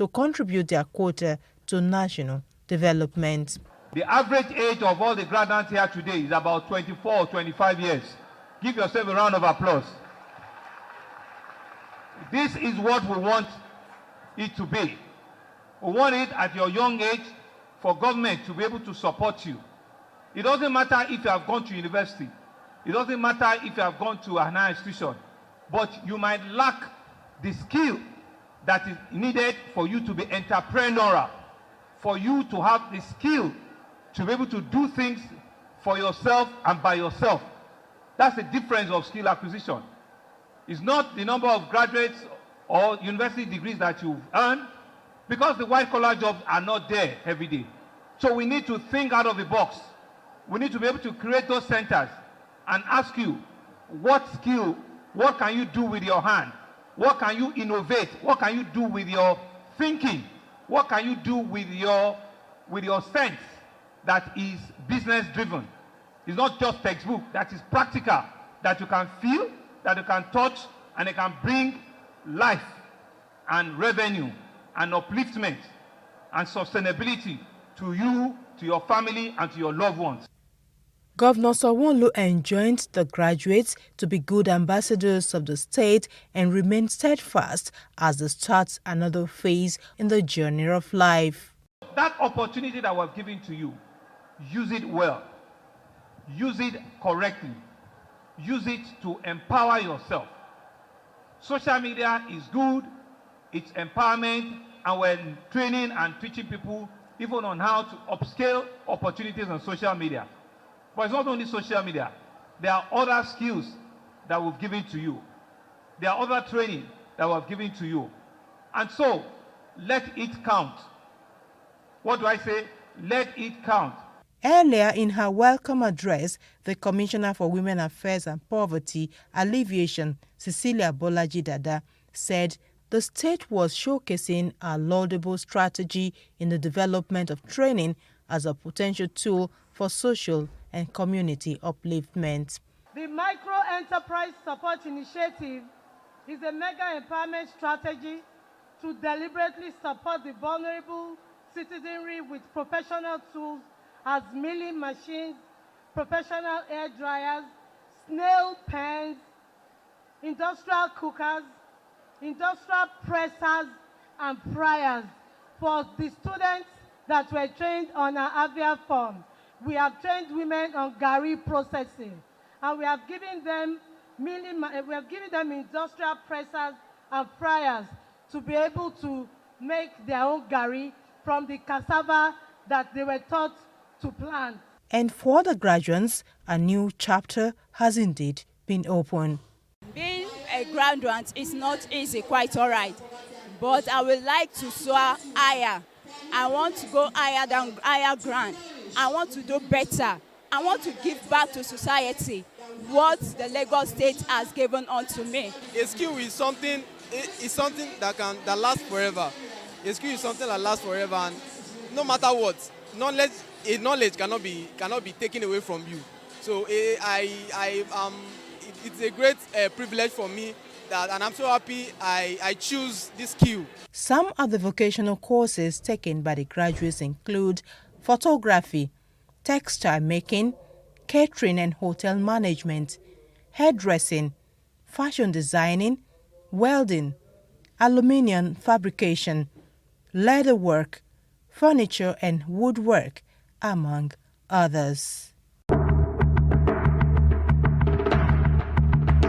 to contribute their quota to national development. The average age of all the graduates here today is about 24 or 25 years. Give yourself a round of applause. This is what we want it to be. We want it at your young age for government to be able to support you. It doesn't matter if you have gone to university. It doesn't matter if you have gone to an higher institution. But you might lack the skill that is needed for you to be entrepreneurial, for you to have the skill to be able to do things for yourself and by yourself. That's the difference of skill acquisition. It's not the number of graduates or university degrees that you've earned, because the white-collar jobs are not there every day. So we need to think out of the box. We need to be able to create those centers and ask you, what skill, what can you do with your hand? What can you innovate? What can you do with your thinking? What can you do with your sense that is business-driven? It's not just textbook, that is practical, that you can feel, that you can touch, and it can bring life and revenue and upliftment and sustainability to you, to your family, and to your loved ones. Governor Sanwo-Olu enjoined the graduates to be good ambassadors of the state and remain steadfast as they start another phase in the journey of life. That opportunity that was given to you, use it well, use it correctly, use it to empower yourself. Social media is good, it's empowerment, and we're training and teaching people even on how to upscale opportunities on social media. But it's not only social media. There are other skills that we've given to you. There are other training that we've given to you. And so, let it count. What do I say? Let it count. Earlier in her welcome address, the Commissioner for Women Affairs and Poverty Alleviation, Cecilia Bolaji Dada, said the state was showcasing a laudable strategy in the development of training as a potential tool for social and community upliftment. The Micro Enterprise Support Initiative is a mega empowerment strategy to deliberately support the vulnerable citizenry with professional tools as milling machines, professional air dryers, snail pens, industrial cookers, industrial pressers, and fryers for the students that were trained on our Avia form. We have trained women on gari processing, and we have given them industrial pressers and fryers to be able to make their own gari from the cassava that they were taught to plant. And for the graduates, a new chapter has indeed been opened. Being a graduate is not easy, quite all right, but I would like to soar higher. I want to go higher than higher ground. I want to do better. I want to give back to society what the Lagos State has given unto me. A skill is something that lasts forever. A skill is something that lasts forever, and no matter what, knowledge cannot be taken away from you. So it's a great privilege for me, and I'm so happy I choose this skill. Some of the vocational courses taken by the graduates include photography, textile making, catering and hotel management, hairdressing, fashion designing, welding, aluminium fabrication, leatherwork, furniture and woodwork, among others.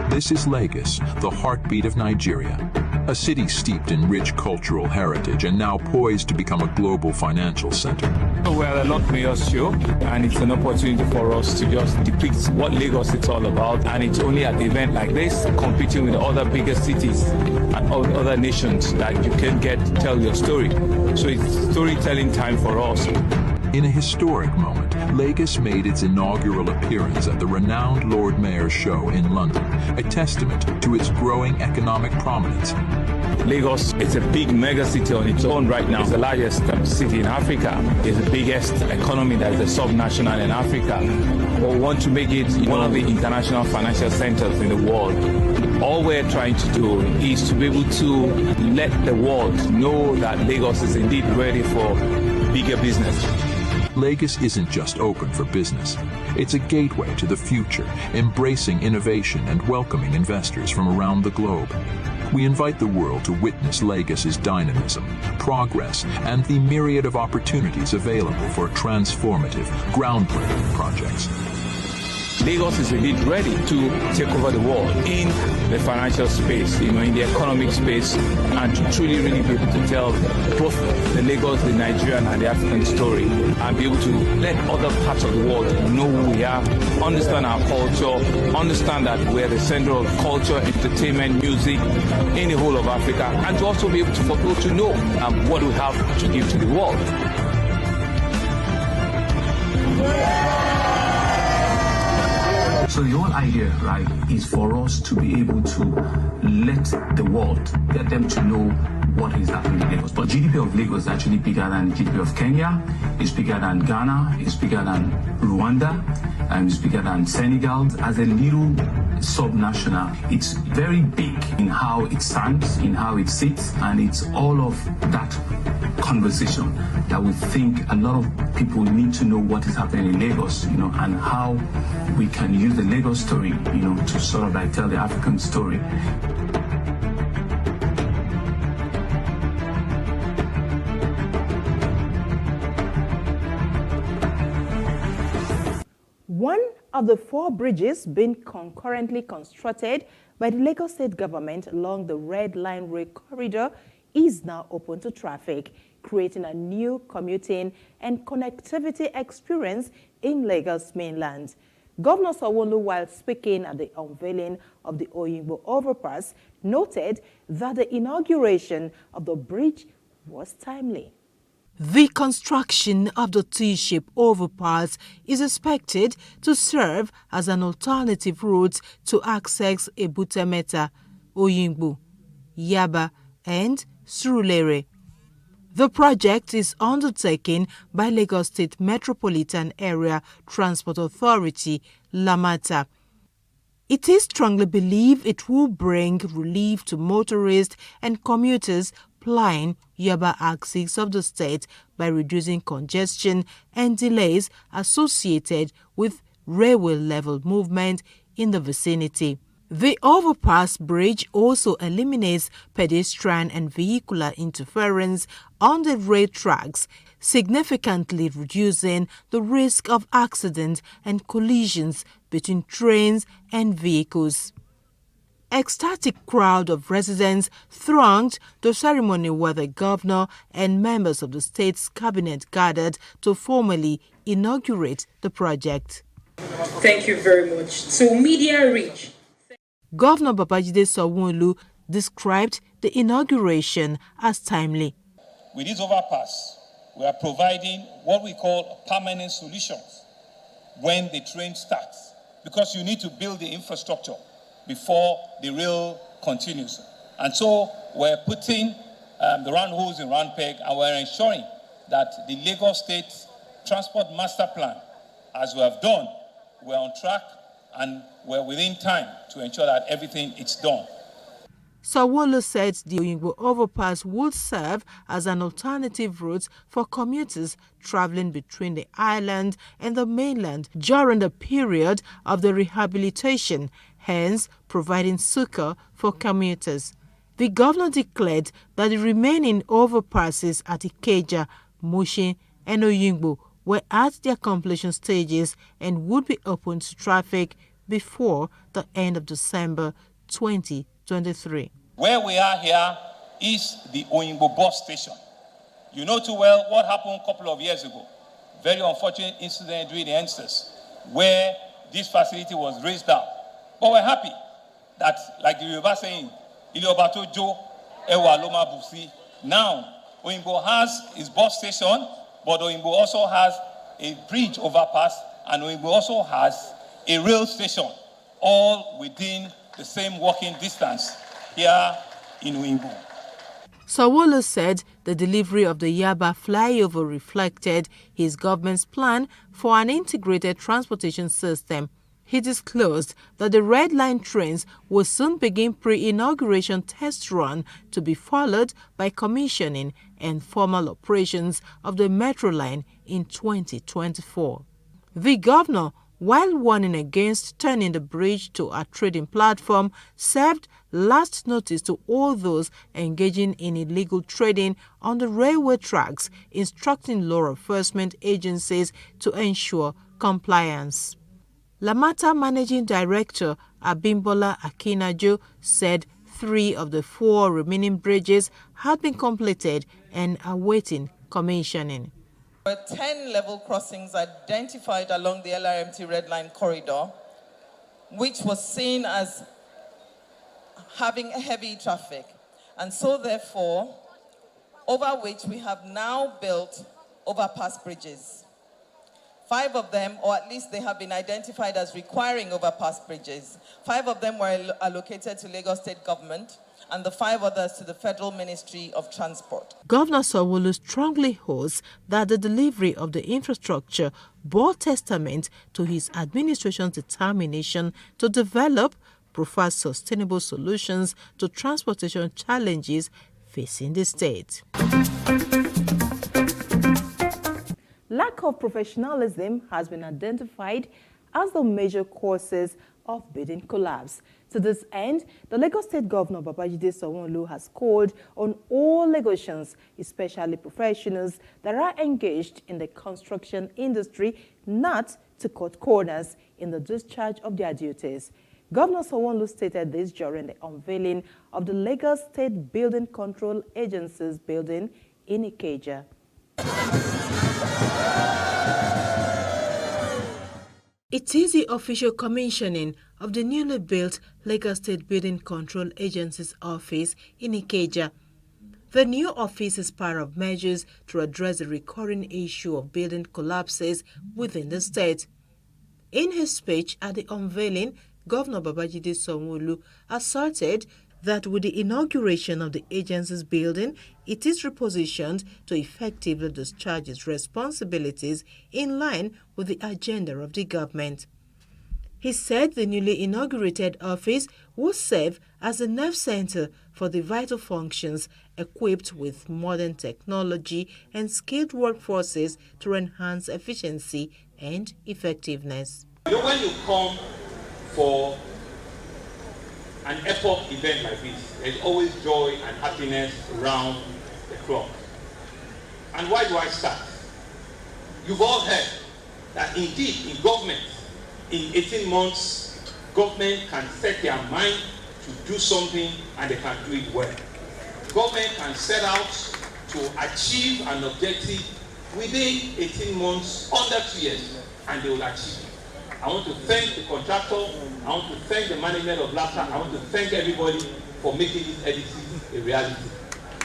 This is Lagos, the heartbeat of Nigeria, a city steeped in rich cultural heritage and now poised to become a global financial center. We're a Lot Mayor's show, and it's an opportunity for us to just depict what Lagos is all about, and it's only at an event like this, competing with other bigger cities and other nations, that you can get to tell your story. So it's storytelling time for us. In a historic moment, Lagos made its inaugural appearance at the renowned Lord Mayor's Show in London, a testament to its growing economic prominence. Lagos is a big mega city on its own right now. It's the largest city in Africa. It's the biggest economy that is a sub-national in Africa. We want to make it one of the international financial centers in the world. All we're trying to do is to be able to let the world know that Lagos is indeed ready for bigger business. Lagos isn't just open for business. It's a gateway to the future, embracing innovation and welcoming investors from around the globe. We invite the world to witness Lagos's dynamism, progress, and the myriad of opportunities available for transformative, groundbreaking projects. Lagos is indeed ready to take over the world in the financial space, in the economic space, and to truly really be able to tell both the Lagos, the Nigerian, and the African story, and be able to let other parts of the world know who we are, understand our culture, understand that we're the center of culture, entertainment, music in the whole of Africa, and to also be able to for people to know what we have to give to the world. So the whole idea, right, is for us to be able to let the world, get them to know what is happening in Lagos. But GDP of Lagos is actually bigger than the GDP of Kenya, it's bigger than Ghana, it's bigger than Rwanda, and it's bigger than Senegal. As a little sub-national, it's very big in how it stands, in how it sits, and it's all of that conversation that we think a lot of people need to know what is happening in Lagos, and how we can use the Lagos story, to sort of like tell the African story. One of the 4 bridges being concurrently constructed by the Lagos State government along the Red Line Rail Corridor is now open to traffic, creating a new commuting and connectivity experience in Lagos mainland. Governor Sanwo-Olu, while speaking at the unveiling of the Oyingbo overpass, noted that the inauguration of the bridge was timely. The construction of the T-shaped overpass is expected to serve as an alternative route to access Ebute Metta, Oyingbo, Yaba, and Surulere. The project is undertaken by Lagos State Metropolitan Area Transport Authority, LAMATA. It is strongly believed it will bring relief to motorists and commuters plying Yaba axis of the state by reducing congestion and delays associated with railway-level movement in the vicinity. The overpass bridge also eliminates pedestrian and vehicular interference on the rail tracks, significantly reducing the risk of accidents and collisions between trains and vehicles. Ecstatic crowd of residents thronged the ceremony where the governor and members of the state's cabinet gathered to formally inaugurate the project. Thank you very much. So media reach. Governor Babajide Sanwo-Olu described the inauguration as timely. With this overpass, we are providing what we call permanent solutions when the train starts, because you need to build the infrastructure before the rail continues. And so we're putting the round holes in round peg, and we're ensuring that the Lagos State Transport Master Plan, as we have done, we're on track and we're within time to ensure that everything is done. Sanwo-Olu said the Oyingbo overpass would serve as an alternative route for commuters traveling between the island and the mainland during the period of the rehabilitation, hence providing succor for commuters. The governor declared that the remaining overpasses at Ikeja, Mushin, and Oyingbo were at their completion stages and would be open to traffic before the end of December 2023. Where we are here is the Oyingbo bus station. You know too well what happened a couple of years ago. Very unfortunate incident during the EndSARS, where this facility was raised up. But we're happy that, like the Yoruba saying, Iliobato Jo Ewa Loma Busi. Now, Oyingbo has its bus station, but Oyingbo also has a bridge overpass, and we also has a rail station, all within the same walking distance here in Uimbu. Sanwo-Olu said the delivery of the Yaba flyover reflected his government's plan for an integrated transportation system. He disclosed that the Red Line trains will soon begin pre-inauguration test run to be followed by commissioning and formal operations of the Metro Line in 2024. The governor, while warning against turning the bridge to a trading platform, served last notice to all those engaging in illegal trading on the railway tracks, instructing law enforcement agencies to ensure compliance. Lamata Managing Director Abimbola Akinajo said 3 of the 4 remaining bridges had been completed and awaiting commissioning. There were 10 level crossings identified along the LRMT Red Line corridor, which was seen as having heavy traffic. And so therefore, over which we have now built overpass bridges. 5 of them, or at least they have been identified as requiring overpass bridges. 5 of them were allocated to Lagos State Government, and the 5 others to the Federal Ministry of Transport. Governor Sanwo-Olu strongly holds that the delivery of the infrastructure bore testament to his administration's determination to develop, provide sustainable solutions to transportation challenges facing the state. Lack of professionalism has been identified as the major causes of bidding collapse. To this end, the Lagos State Governor Babajide Sanwo-Olu has called on all Lagosians, especially professionals that are engaged in the construction industry, not to cut corners in the discharge of their duties. Governor Sanwo-Olu stated this during the unveiling of the Lagos State Building Control Agency's building in Ikeja. It is the official commissioning of the newly built Lagos State Building Control Agency's office in Ikeja. The new office is part of measures to address the recurring issue of building collapses within the state. In his speech at the unveiling, Governor Babajide Sanwo-Olu asserted that with the inauguration of the agency's building, it is repositioned to effectively discharge its responsibilities in line with the agenda of the government. He said the newly inaugurated office will serve as a nerve center for the vital functions, equipped with modern technology and skilled workforces to enhance efficiency and effectiveness. You know, when you come for an epoch event like this, there's always joy and happiness around the clock. And why do I start? You've all heard that indeed in government, in 18 months, government can set their mind to do something and they can do it well. Government can set out to achieve an objective within 18 months, under 2 years, and they will achieve it. I want to thank the contractor, I want to thank the management of LAPSA, I want to thank everybody for making this editing a reality.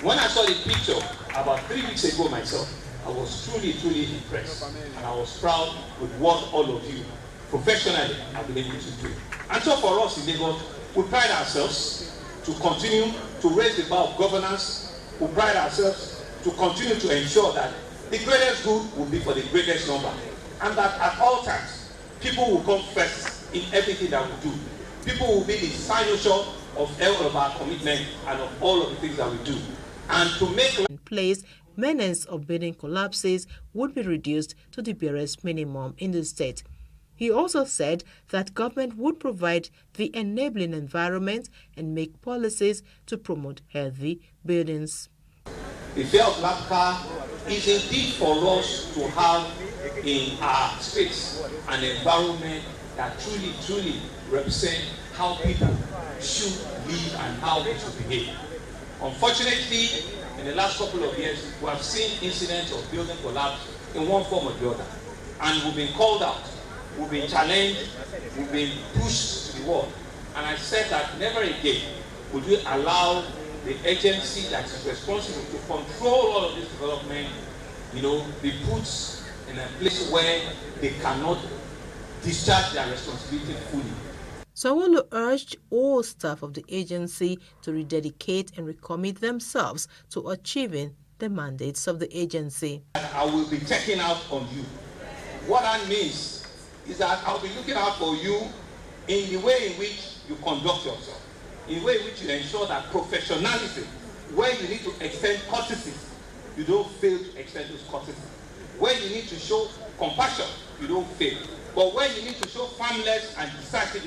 When I saw the picture about 3 weeks ago myself, I was truly impressed, and I was proud with what all of you professionally have been able to do. And so for us in Lagos, we pride ourselves to continue to raise the bar of governance. We pride ourselves to continue to ensure that the greatest good will be for the greatest number, and that at all times, people will come first in everything that we do. People will be the signature of all of our commitment and of all of the things that we do. And to make in place, menace of building collapses would be reduced to the barest minimum in the state. He also said that government would provide the enabling environment and make policies to promote healthy buildings. The fear of LAPCA is indeed for us to have in our space an environment that truly represents how people should live and how they should behave. Unfortunately, in the last couple of years, we have seen incidents of building collapse in one form or the other. And we've been called out, we've been challenged, we've been pushed to the wall. And I said that never again would we allow the agency that is responsible to control all of this development, be put in a place where they cannot discharge their responsibility fully. Sanwo-Olu urged all staff of the agency to rededicate and recommit themselves to achieving the mandates of the agency. I will be checking out on you. What that means is that I'll be looking out for you in the way in which you conduct yourself, in the way in which you ensure that professionalism, where you need to extend courtesy, you don't fail to extend those courtesy. Where you need to show compassion, you don't fail. But where you need to show firmness and decisiveness,